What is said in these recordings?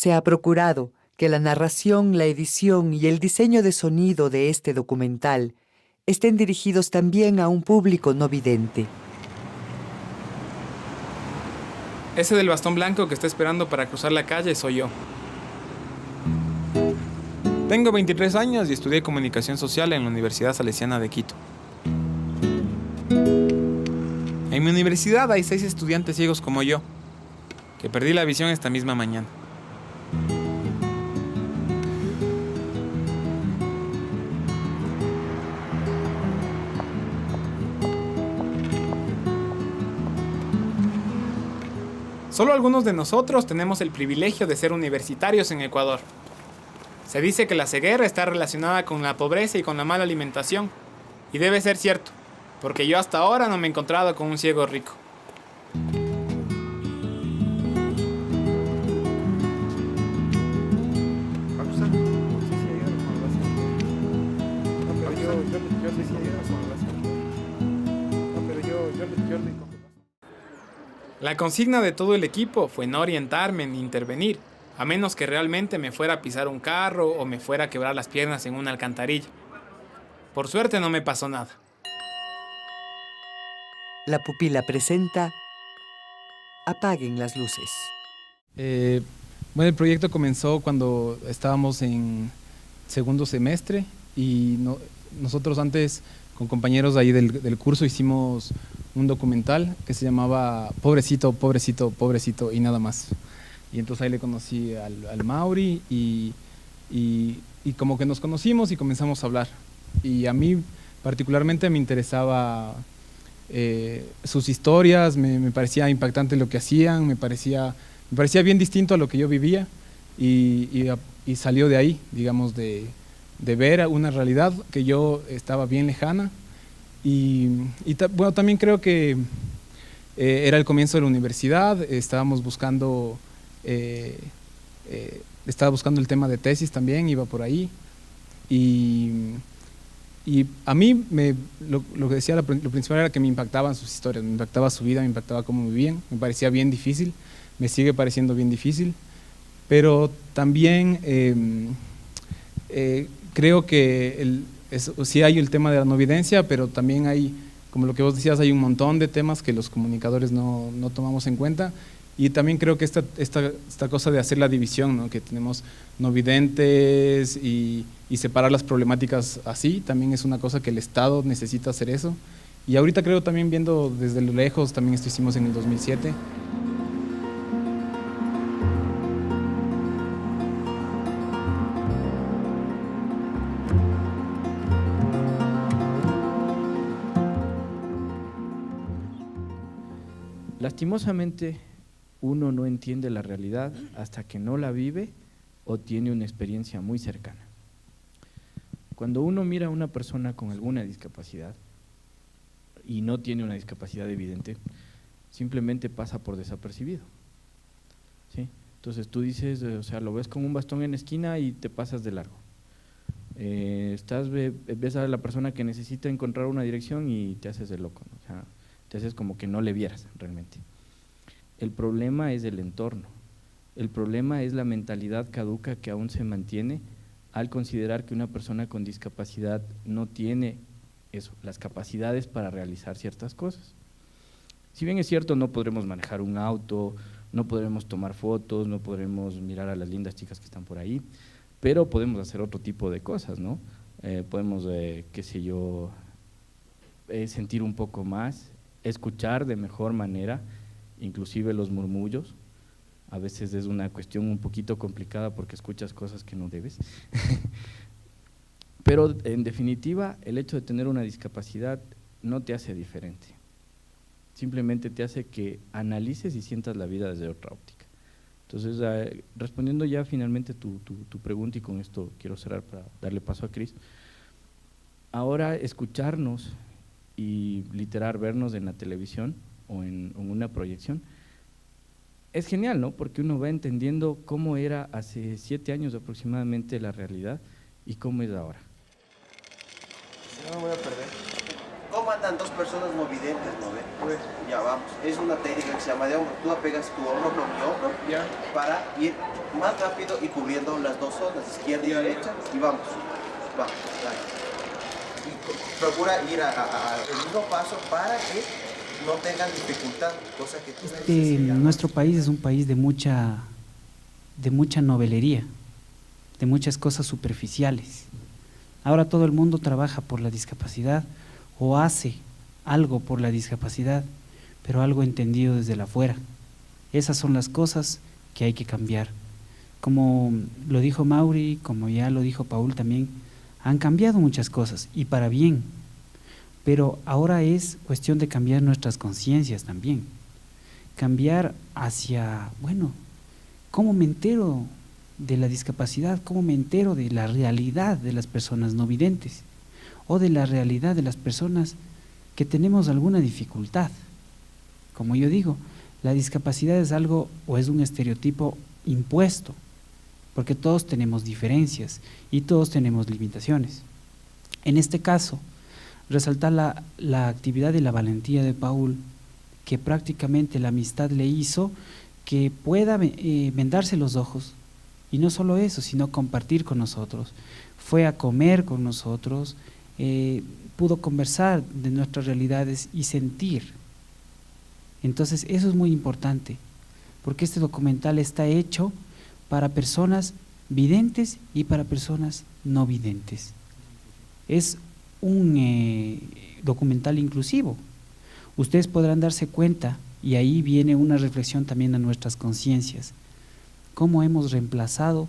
Se ha procurado que la narración, la edición y el diseño de sonido de este documental estén dirigidos también a un público no vidente. Ese del bastón blanco que está esperando para cruzar la calle soy yo. Tengo 23 años y estudié comunicación social en la Universidad Salesiana de Quito. En mi universidad hay 6 estudiantes ciegos como yo, que perdí la visión esta misma mañana. Solo algunos de nosotros tenemos el privilegio de ser universitarios en Ecuador. Se dice que la ceguera está relacionada con la pobreza y con la mala alimentación, y debe ser cierto, porque yo hasta ahora no me he encontrado con un ciego rico. La consigna de todo el equipo fue no orientarme ni intervenir, a menos que realmente me fuera a pisar un carro o me fuera a quebrar las piernas en una alcantarilla. Por suerte no me pasó nada. La pupila presenta Apaguen las luces. Bueno, el proyecto comenzó cuando estábamos en segundo semestre y nosotros antes con compañeros ahí del curso hicimos un documental que se llamaba Pobrecito, Pobrecito, Pobrecito y nada más. Y entonces ahí le conocí al Mauri y como que nos conocimos y comenzamos a hablar. Y a mí particularmente me interesaba sus historias, me parecía impactante lo que hacían, me parecía bien distinto a lo que yo vivía y salió de ahí, digamos, de ver una realidad que yo estaba bien lejana bueno, también creo que era el comienzo de la universidad, estaba buscando el tema de tesis también, iba por ahí y a mí lo que decía, lo principal era que me impactaban sus historias, me impactaba su vida, me impactaba cómo vivían, me parecía bien difícil, me sigue pareciendo bien difícil, pero también creo que sí hay el tema de la no evidencia, pero también hay, como lo que vos decías, hay un montón de temas que los comunicadores no tomamos en cuenta. Y también creo que esta cosa de hacer la división, ¿no? Que tenemos no videntes y separar las problemáticas así, también es una cosa que el Estado necesita hacer eso. Y ahorita creo también viendo desde lo lejos, también esto hicimos en el 2007. Lastimosamente, uno no entiende la realidad hasta que no la vive o tiene una experiencia muy cercana. Cuando uno mira a una persona con alguna discapacidad y no tiene una discapacidad evidente, simplemente pasa por desapercibido, ¿sí? Entonces tú dices, o sea, lo ves con un bastón en la esquina y te pasas de largo. Ves a la persona que necesita encontrar una dirección y te haces de loco, ¿no? O sea, te haces como que no le vieras realmente. El problema es el entorno, el problema es la mentalidad caduca que aún se mantiene al considerar que una persona con discapacidad no tiene las capacidades para realizar ciertas cosas. Si bien es cierto, no podremos manejar un auto, no podremos tomar fotos, no podremos mirar a las lindas chicas que están por ahí, pero podemos hacer otro tipo de cosas, ¿no? Podemos, qué sé yo, sentir un poco más, escuchar de mejor manera, inclusive los murmullos. A veces es una cuestión un poquito complicada porque escuchas cosas que no debes. Pero en definitiva, el hecho de tener una discapacidad no te hace diferente. Simplemente te hace que analices y sientas la vida desde otra óptica. Entonces, respondiendo ya finalmente tu pregunta, y con esto quiero cerrar para darle paso a Cris. Ahora escucharnos y literal vernos en la televisión o en una proyección es genial, ¿no? Porque uno va entendiendo cómo era hace 7 años aproximadamente la realidad y cómo es ahora. No me voy a perder. faltan dos personas no videntes, ¿no ve? Ya vamos. Es una técnica que se llama de hombro. Tú apegas tu hombro con mi hombro para ir más rápido y cubriendo las dos zonas, izquierda y derecha, y vamos. Vamos, dale. Y procura ir al mismo paso para que no tengan dificultad, cosa que tú Nuestro país es un país de mucha novelería, de muchas cosas superficiales. Ahora todo el mundo trabaja por la discapacidad o hace algo por la discapacidad, pero algo entendido desde la afuera. Esas son las cosas que hay que cambiar. Como lo dijo Mauri, como ya lo dijo Paul también, han cambiado muchas cosas y para bien, pero ahora es cuestión de cambiar nuestras conciencias también. Cambiar hacia, bueno, ¿cómo me entero de la discapacidad? ¿Cómo me entero de la realidad de las personas no videntes? O de la realidad de las personas que tenemos alguna dificultad. Como yo digo, la discapacidad es algo o es un estereotipo impuesto, porque todos tenemos diferencias y todos tenemos limitaciones. En este caso, resaltar la actividad y la valentía de Paul, que prácticamente la amistad le hizo que pueda vendarse los ojos, y no solo eso, sino compartir con nosotros. Fue a comer con nosotros, pudo conversar de nuestras realidades y sentir. Entonces eso es muy importante, porque este documental está hecho para personas videntes y para personas no videntes. Es un documental inclusivo. Ustedes podrán darse cuenta, y ahí viene una reflexión también a nuestras conciencias, cómo hemos reemplazado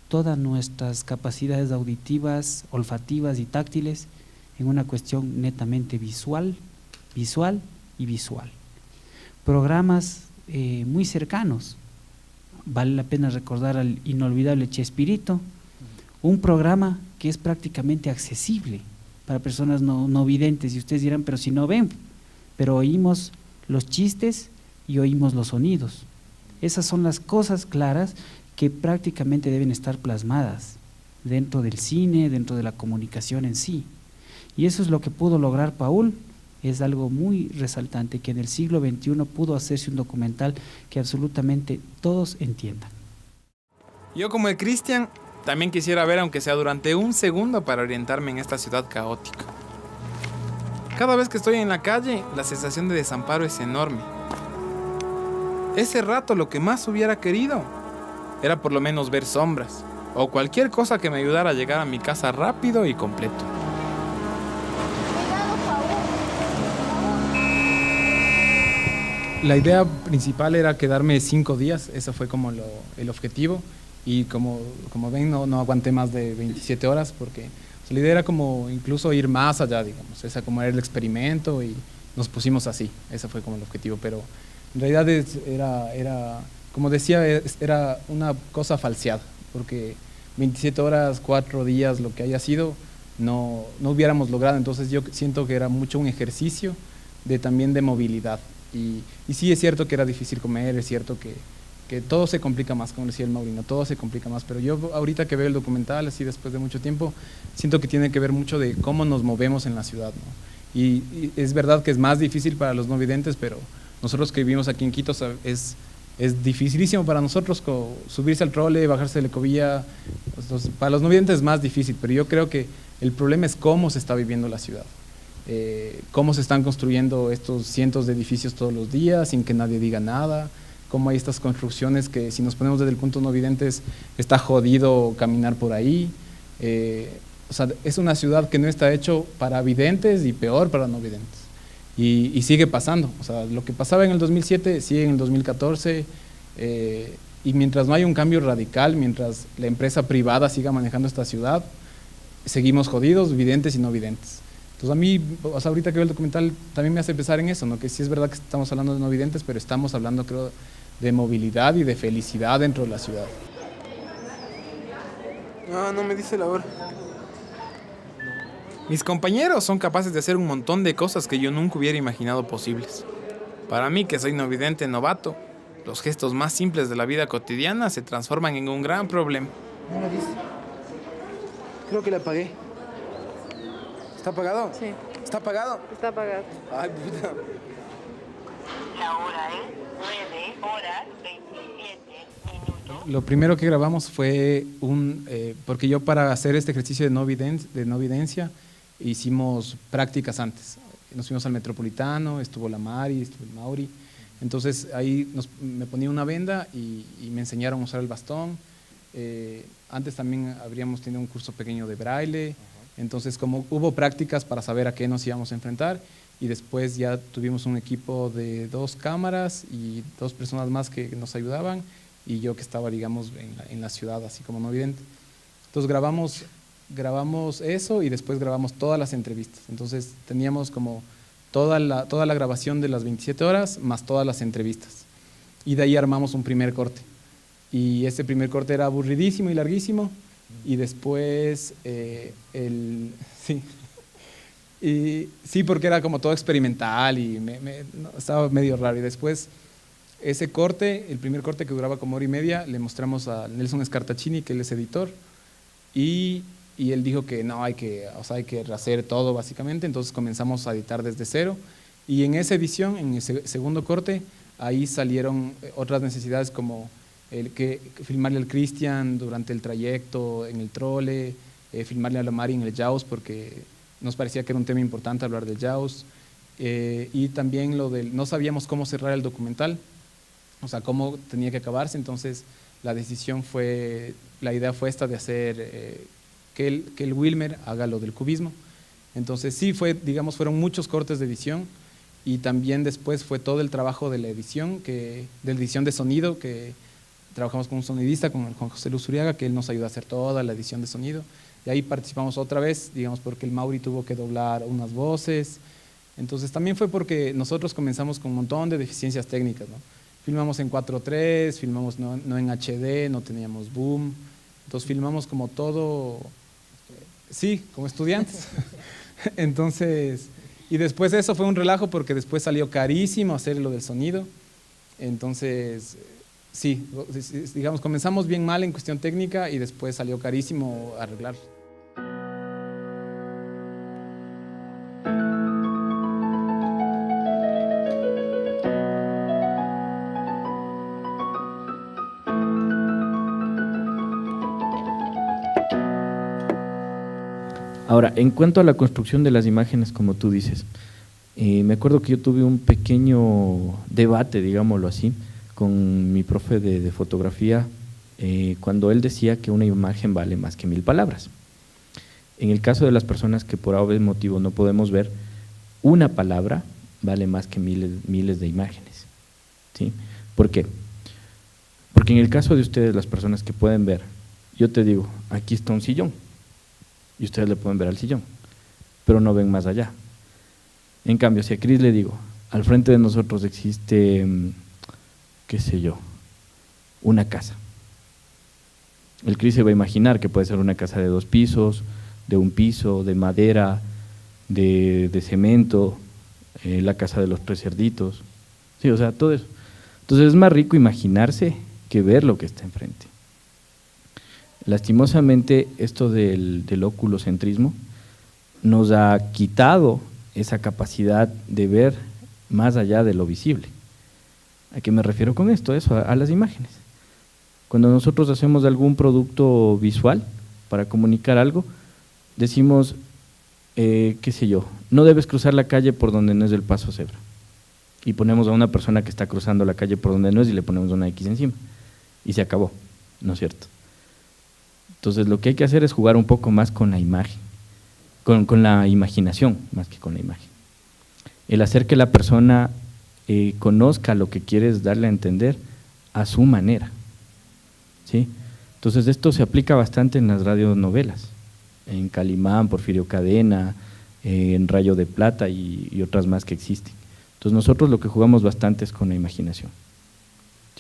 todas nuestras capacidades auditivas, olfativas y táctiles en una cuestión netamente visual. Programas muy cercanos. Vale la pena recordar al inolvidable Chespirito, un programa que es prácticamente accesible para personas no videntes, y ustedes dirán, pero si no ven, pero oímos los chistes y oímos los sonidos. Esas son las cosas claras que prácticamente deben estar plasmadas dentro del cine, dentro de la comunicación en sí. Y eso es lo que pudo lograr Paul. Es algo muy resaltante, que en el siglo XXI pudo hacerse un documental que absolutamente todos entiendan. Yo, como el Cristian, también quisiera ver, aunque sea durante un segundo, para orientarme en esta ciudad caótica. Cada vez que estoy en la calle, la sensación de desamparo es enorme. Ese rato lo que más hubiera querido era por lo menos ver sombras o cualquier cosa que me ayudara a llegar a mi casa rápido y completo. La idea principal era quedarme 5 días, ese fue como el objetivo, y como ven no aguanté más de 27 horas porque la idea era como incluso ir más allá, digamos, esa como era el experimento y nos pusimos así, ese fue como el objetivo, pero en realidad era como decía, era una cosa falseada, porque 27 horas, 4 días, lo que haya sido, no hubiéramos logrado. Entonces yo siento que era mucho un ejercicio también de movilidad. Y sí es cierto que era difícil comer, es cierto que todo se complica más, como decía el Maurino, todo se complica más, pero yo ahorita que veo el documental, así después de mucho tiempo, siento que tiene que ver mucho de cómo nos movemos en la ciudad, ¿no? Y es verdad que es más difícil para los no videntes, pero nosotros que vivimos aquí en Quito es dificilísimo para nosotros subirse al trole, bajarse de la ecovía. Entonces, para los no videntes es más difícil, pero yo creo que el problema es cómo se está viviendo la ciudad. Cómo se están construyendo estos cientos de edificios todos los días sin que nadie diga nada, cómo hay estas construcciones que, si nos ponemos desde el punto no videntes, está jodido caminar por ahí. O sea, es una ciudad que no está hecho para videntes y peor para no videntes. Y sigue pasando. O sea, lo que pasaba en el 2007 sigue en el 2014, y mientras no hay un cambio radical, mientras la empresa privada siga manejando esta ciudad, seguimos jodidos, videntes y no videntes. Entonces a mí, o sea, ahorita que veo el documental, también me hace pensar en eso, ¿no? Que sí es verdad que estamos hablando de no videntes, pero estamos hablando, creo, de movilidad y de felicidad dentro de la ciudad. No me dice la hora. Mis compañeros son capaces de hacer un montón de cosas que yo nunca hubiera imaginado posibles. Para mí, que soy no vidente novato, los gestos más simples de la vida cotidiana se transforman en un gran problema. No lo dice. Creo que la apagué. ¿Está apagado? Sí. ¿Está apagado? Está apagado. Ay, puta. La hora es 9:27. Lo primero que grabamos fue porque yo para hacer este ejercicio de no evidencia hicimos prácticas antes. Nos fuimos al Metropolitano, estuvo la Mari, estuvo el Mauri. Entonces ahí me ponía una venda y me enseñaron a usar el bastón. Antes también habríamos tenido un curso pequeño de braille. Entonces como hubo prácticas para saber a qué nos íbamos a enfrentar, y después ya tuvimos un equipo de 2 cámaras y 2 personas más que nos ayudaban, y yo que estaba, digamos, en la ciudad, así como no vidente. Entonces grabamos eso y después grabamos todas las entrevistas. Entonces teníamos como toda la grabación de las 27 horas más todas las entrevistas. Y de ahí armamos un primer corte. Y ese primer corte era aburridísimo y larguísimo. Y después, sí. Y sí, porque era como todo experimental y estaba medio raro. Y después, ese corte, el primer corte que duraba como 1 hora y media, le mostramos a Nelson Scartaccini, que él es editor, y él dijo que no, hay que rehacer todo básicamente. Entonces comenzamos a editar desde cero, y en esa edición, en ese segundo corte, ahí salieron otras necesidades como filmarle al Cristian durante el trayecto en el trole, filmarle a la Mari en el Jaws, porque nos parecía que era un tema importante hablar del Jaws, y también no sabíamos cómo cerrar el documental, o sea, cómo tenía que acabarse. Entonces la idea fue esta de hacer que el Wilmer haga lo del cubismo. Entonces sí, fueron muchos cortes de edición, y también después fue todo el trabajo de la edición, de la edición de sonido, que trabajamos con un sonidista, con Juan José Luz Uriaga, que él nos ayuda a hacer toda la edición de sonido, y ahí participamos otra vez, digamos, porque el Mauri tuvo que doblar unas voces. Entonces también fue porque nosotros comenzamos con un montón de deficiencias técnicas, ¿no? Filmamos en 4:3, filmamos no en HD, no teníamos boom, entonces filmamos como todo, sí, como estudiantes. Entonces, y después eso fue un relajo porque después salió carísimo hacer lo del sonido. Entonces, sí, digamos, comenzamos bien mal en cuestión técnica y después salió carísimo arreglar. Ahora, en cuanto a la construcción de las imágenes, como tú dices, me acuerdo que yo tuve un pequeño debate, digámoslo así, con mi profe de fotografía, cuando él decía que una imagen vale más que 1000 palabras. En el caso de las personas que por algún motivo no podemos ver, una palabra vale más que miles de imágenes, ¿sí? ¿Por qué? Porque en el caso de ustedes, las personas que pueden ver, yo te digo, aquí está un sillón, y ustedes le pueden ver al sillón, pero no ven más allá. En cambio, si a Cris le digo, al frente de nosotros existe, qué sé yo, una casa. El Cris se va a imaginar que puede ser una casa de 2 pisos, de 1 piso, de madera, de cemento, la casa de los 3 cerditos, sí, o sea, todo eso. Entonces es más rico imaginarse que ver lo que está enfrente. Lastimosamente, esto del oculocentrismo nos ha quitado esa capacidad de ver más allá de lo visible. ¿A qué me refiero con esto? Eso, a las imágenes. Cuando nosotros hacemos algún producto visual para comunicar algo, decimos, qué sé yo, no debes cruzar la calle por donde no es el paso cebra. Y ponemos a una persona que está cruzando la calle por donde no es y le ponemos una X encima. Y se acabó, ¿no es cierto? Entonces lo que hay que hacer es jugar un poco más con la imagen, con la imaginación más que con la imagen. El hacer que la persona conozca lo que quieres darle a entender a su manera, ¿sí? Entonces esto se aplica bastante en las radionovelas, en Calimán, Porfirio Cadena, en Rayo de Plata y otras más que existen. Entonces nosotros lo que jugamos bastante es con la imaginación.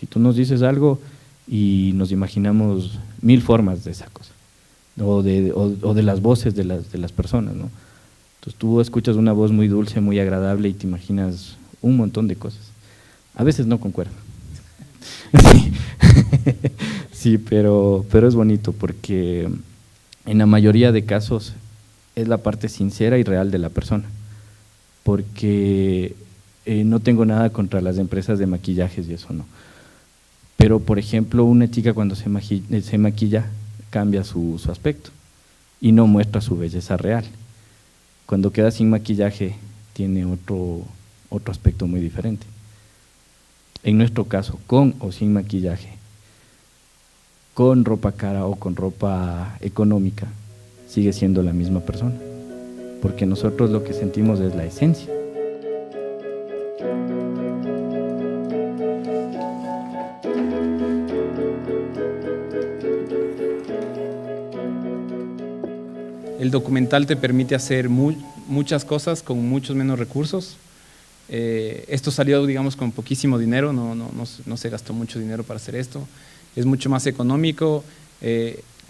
Si tú nos dices algo y nos imaginamos 1000 formas de esa cosa, o de las voces de las personas, ¿no? Entonces tú escuchas una voz muy dulce, muy agradable y te imaginas un montón de cosas. A veces no concuerdo. Sí, sí, pero es bonito porque en la mayoría de casos es la parte sincera y real de la persona. porque no tengo nada contra las empresas de maquillajes y eso no. Pero, por ejemplo, una chica cuando se maquilla cambia su aspecto y no muestra su belleza real. Cuando queda sin maquillaje tiene otro aspecto muy diferente. En nuestro caso, con o sin maquillaje, con ropa cara o con ropa económica, sigue siendo la misma persona, porque nosotros lo que sentimos es la esencia. El documental te permite hacer muchas cosas con muchos menos recursos. Esto salió, digamos, con poquísimo dinero, no se gastó mucho dinero para hacer esto. Es mucho más económico.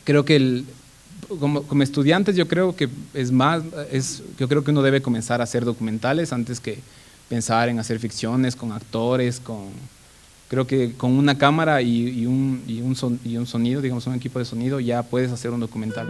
Creo que como estudiantes yo creo que yo creo que uno debe comenzar a hacer documentales antes que pensar en hacer ficciones con actores, creo que con una cámara y un sonido, digamos un equipo de sonido, ya puedes hacer un documental.